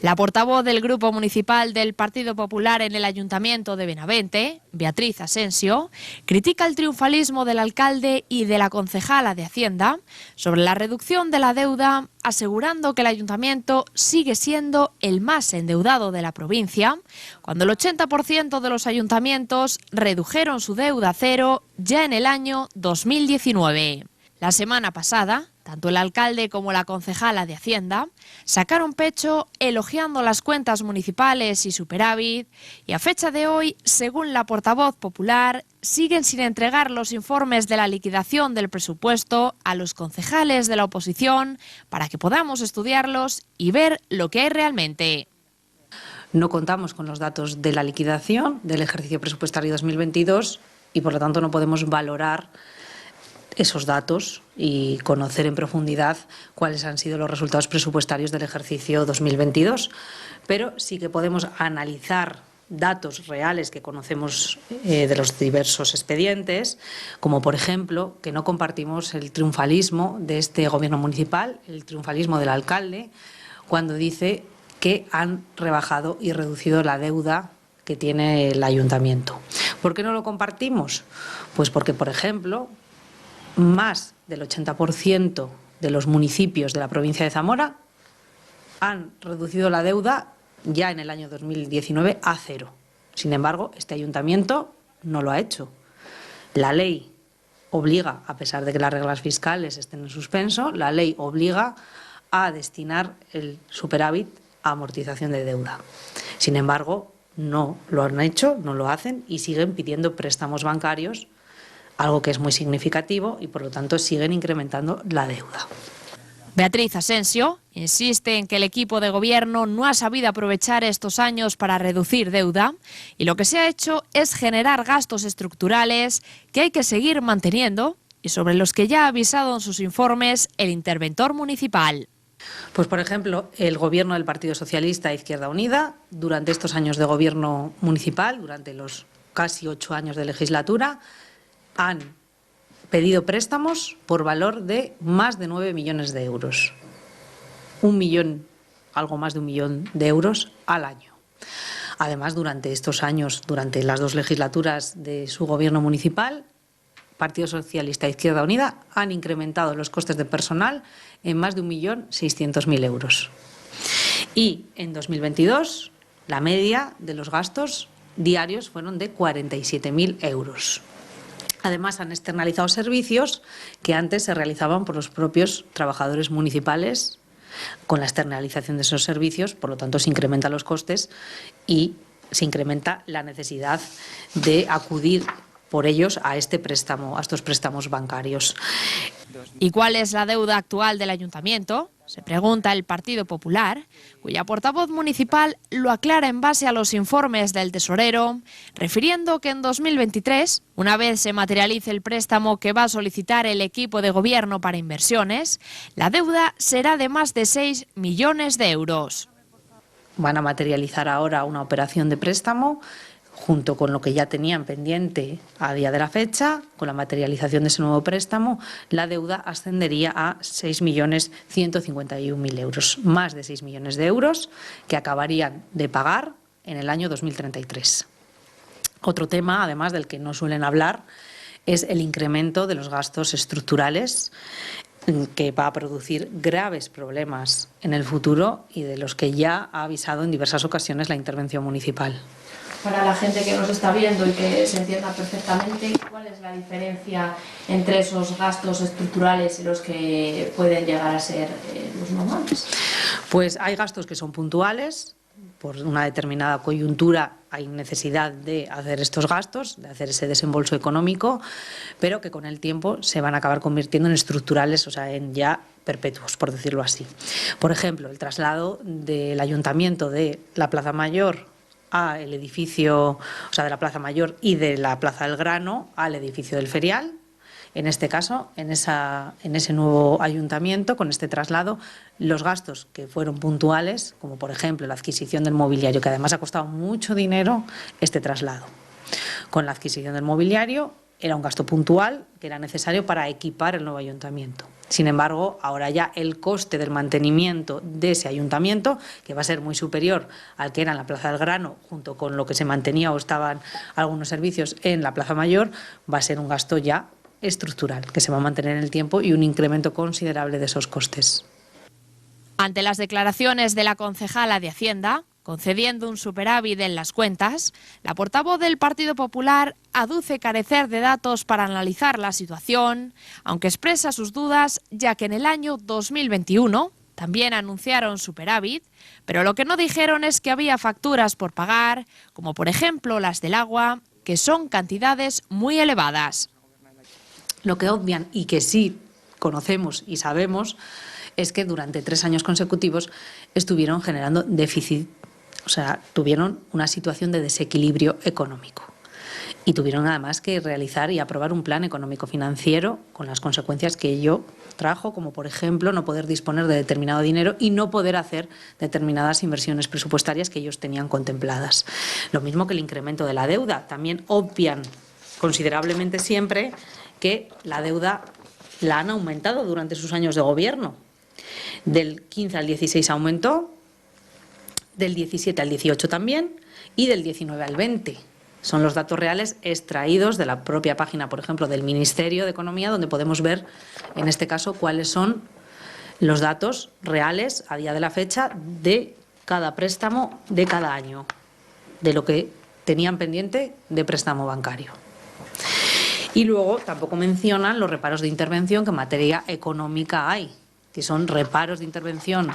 La portavoz del Grupo Municipal del Partido Popular en el Ayuntamiento de Benavente, Beatriz Asensio, critica el triunfalismo del alcalde y de la concejala de Hacienda sobre la reducción de la deuda, asegurando que el Ayuntamiento sigue siendo el más endeudado de la provincia, cuando el 80% de los ayuntamientos redujeron su deuda a cero ya en el año 2019. La semana pasada, tanto el alcalde como la concejala de Hacienda sacaron pecho elogiando las cuentas municipales y superávit, y a fecha de hoy, según la portavoz popular, siguen sin entregar los informes de la liquidación del presupuesto a los concejales de la oposición para que podamos estudiarlos y ver lo que hay realmente. No contamos con los datos de la liquidación del ejercicio presupuestario 2022 y, por lo tanto, no podemos valorar esos datos y conocer en profundidad cuáles han sido los resultados presupuestarios del ejercicio 2022. Pero sí que podemos analizar datos reales que conocemos de los diversos expedientes, como por ejemplo que no compartimos el triunfalismo de este gobierno municipal, el triunfalismo del alcalde, cuando dice que han rebajado y reducido la deuda que tiene el ayuntamiento. ¿Por qué no lo compartimos? Pues porque, por ejemplo, más del 80% de los municipios de la provincia de Zamora han reducido la deuda ya en el año 2019 a cero. Sin embargo, este ayuntamiento no lo ha hecho. La ley obliga, a pesar de que las reglas fiscales estén en suspenso, la ley obliga a destinar el superávit a amortización de deuda. Sin embargo, no lo han hecho, no lo hacen y siguen pidiendo préstamos bancarios, algo que es muy significativo y, por lo tanto, siguen incrementando la deuda. Beatriz Asensio insiste en que el equipo de gobierno no ha sabido aprovechar estos años para reducir deuda y lo que se ha hecho es generar gastos estructurales que hay que seguir manteniendo y sobre los que ya ha avisado en sus informes el interventor municipal. Pues, por ejemplo, el gobierno del Partido Socialista e Izquierda Unida, durante estos años de gobierno municipal, durante los casi 8 años de legislatura, han pedido préstamos por valor de más de 9 millones de euros. Algo más de 1 millón de euros al año. Además, durante estos años, durante las 2 legislaturas de su gobierno municipal, Partido Socialista e Izquierda Unida han incrementado los costes de personal en más de 1.600.000 euros. Y en 2022, la media de los gastos diarios fueron de 47.000 euros. Además, han externalizado servicios que antes se realizaban por los propios trabajadores municipales. Con la externalización de esos servicios, por lo tanto, se incrementan los costes y se incrementa la necesidad de acudir por ellos a estos préstamos bancarios. ¿Y cuál es la deuda actual del ayuntamiento? Se pregunta el Partido Popular, cuya portavoz municipal lo aclara en base a los informes del tesorero, refiriendo que en 2023, una vez se materialice el préstamo que va a solicitar el equipo de gobierno para inversiones, la deuda será de más de 6 millones de euros. Van a materializar ahora una operación de préstamo junto con lo que ya tenían pendiente a día de la fecha. Con la materialización de ese nuevo préstamo, la deuda ascendería a 6.151.000 euros, más de 6 millones de euros que acabarían de pagar en el año 2033. Otro tema, además del que no suelen hablar, es el incremento de los gastos estructurales, que va a producir graves problemas en el futuro y de los que ya ha avisado en diversas ocasiones la intervención municipal. Para la gente que nos está viendo y que se entienda perfectamente, ¿cuál es la diferencia entre esos gastos estructurales y los que pueden llegar a ser los normales? Pues hay gastos que son puntuales. Por una determinada coyuntura hay necesidad de hacer estos gastos, de hacer ese desembolso económico, pero que con el tiempo se van a acabar convirtiendo en estructurales, o sea, en ya perpetuos, por decirlo así. Por ejemplo, el traslado del ayuntamiento de la Plaza Mayor al edificio, o sea, de la Plaza Mayor y de la Plaza del Grano al edificio del Ferial. En este caso, en ese nuevo ayuntamiento, con este traslado, los gastos que fueron puntuales, como por ejemplo la adquisición del mobiliario, que además ha costado mucho dinero este traslado. Con la adquisición del mobiliario era un gasto puntual que era necesario para equipar el nuevo ayuntamiento. Sin embargo, ahora ya el coste del mantenimiento de ese ayuntamiento, que va a ser muy superior al que era en la Plaza del Grano, junto con lo que se mantenía o estaban algunos servicios en la Plaza Mayor, va a ser un gasto ya estructural, que se va a mantener en el tiempo y un incremento considerable de esos costes. Ante las declaraciones de la concejala de Hacienda, concediendo un superávit en las cuentas, la portavoz del Partido Popular aduce carecer de datos para analizar la situación, aunque expresa sus dudas, ya que en el año 2021 también anunciaron superávit, pero lo que no dijeron es que había facturas por pagar, como por ejemplo las del agua, que son cantidades muy elevadas. Lo que obvian y que sí conocemos y sabemos es que durante 3 años consecutivos estuvieron generando déficit. O sea, tuvieron una situación de desequilibrio económico y tuvieron además que realizar y aprobar un plan económico-financiero con las consecuencias que ello trajo, como por ejemplo no poder disponer de determinado dinero y no poder hacer determinadas inversiones presupuestarias que ellos tenían contempladas. Lo mismo que el incremento de la deuda. También obvian considerablemente siempre que la deuda la han aumentado durante sus años de gobierno. Del 15 al 16 aumentó, del 17 al 18 también y del 19 al 20. Son los datos reales extraídos de la propia página, por ejemplo, del Ministerio de Economía, donde podemos ver, en este caso, cuáles son los datos reales a día de la fecha de cada préstamo de cada año, de lo que tenían pendiente de préstamo bancario. Y luego tampoco mencionan los reparos de intervención que en materia económica hay, que son reparos de intervención,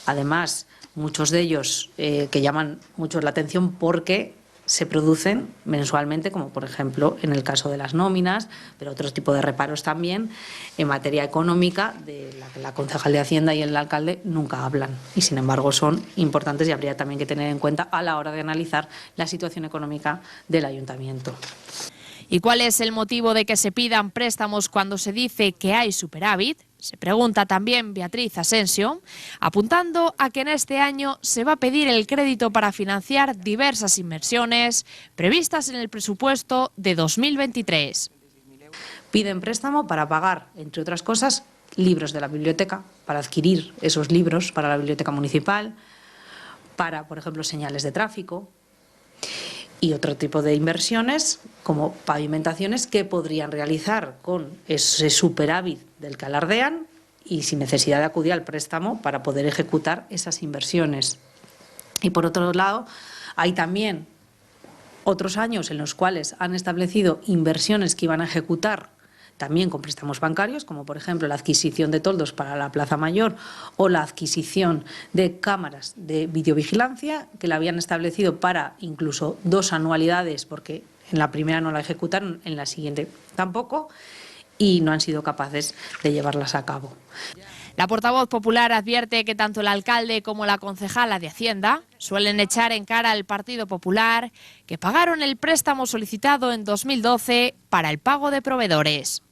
además muchos de ellos que llaman mucho la atención porque se producen mensualmente, como por ejemplo en el caso de las nóminas, pero otro tipo de reparos también en materia económica, de la que la concejal de Hacienda y el alcalde nunca hablan y sin embargo son importantes y habría también que tener en cuenta a la hora de analizar la situación económica del ayuntamiento. ¿Y cuál es el motivo de que se pidan préstamos cuando se dice que hay superávit? Se pregunta también Beatriz Asensio, apuntando a que en este año se va a pedir el crédito para financiar diversas inversiones previstas en el presupuesto de 2023. Piden préstamo para pagar, entre otras cosas, libros de la biblioteca, para adquirir esos libros para la biblioteca municipal, para, por ejemplo, señales de tráfico y otro tipo de inversiones como pavimentaciones que podrían realizar con ese superávit del que alardean y sin necesidad de acudir al préstamo para poder ejecutar esas inversiones. Y por otro lado, hay también otros años en los cuales han establecido inversiones que iban a ejecutar también con préstamos bancarios, como por ejemplo la adquisición de toldos para la Plaza Mayor o la adquisición de cámaras de videovigilancia, que la habían establecido para incluso 2 anualidades, porque en la primera no la ejecutaron, en la siguiente tampoco, y no han sido capaces de llevarlas a cabo. La portavoz popular advierte que tanto el alcalde como la concejala de Hacienda suelen echar en cara al Partido Popular que pagaron el préstamo solicitado en 2012 para el pago de proveedores.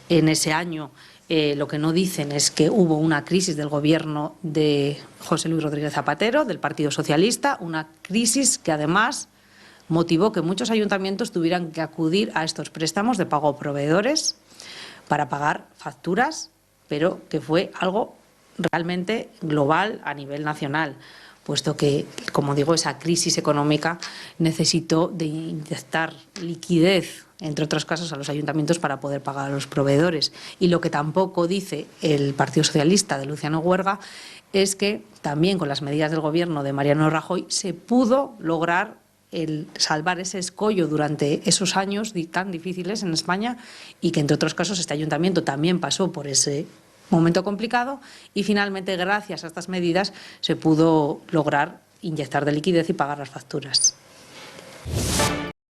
En ese año lo que no dicen es que hubo una crisis del gobierno de José Luis Rodríguez Zapatero, del Partido Socialista, una crisis que además motivó que muchos ayuntamientos tuvieran que acudir a estos préstamos de pago a proveedores para pagar facturas, pero que fue algo realmente global a nivel nacional, puesto que, como digo, esa crisis económica necesitó de inyectar liquidez, entre otros casos, a los ayuntamientos para poder pagar a los proveedores. Y lo que tampoco dice el Partido Socialista de Luciano Huerga es que también con las medidas del gobierno de Mariano Rajoy se pudo lograr el salvar ese escollo durante esos años tan difíciles en España y que, entre otros casos, este ayuntamiento también pasó por ese momento complicado y finalmente, gracias a estas medidas, se pudo lograr inyectar de liquidez y pagar las facturas.